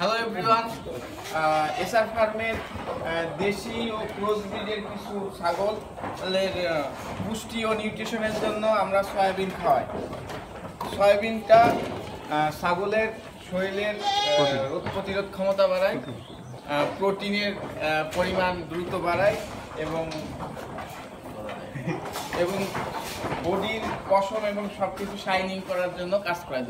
Hello everyone, SR ফার্মের দেশি ও cross ব্রিডের কিছু ছাগলের পুষ্টি ও নিউট্রিশনের জন্য আমরা সয়াবিন খাওয়াই। সয়াবিনটা ছাগলের শরীরের রোগ প্রতিরোধ ক্ষমতা বাড়ায়, প্রোটিনের পরিমাণ দ্রুত বাড়ায় এবং বডির পশম এবং সব কিছু শাইনিং করার জন্য কাজ করে।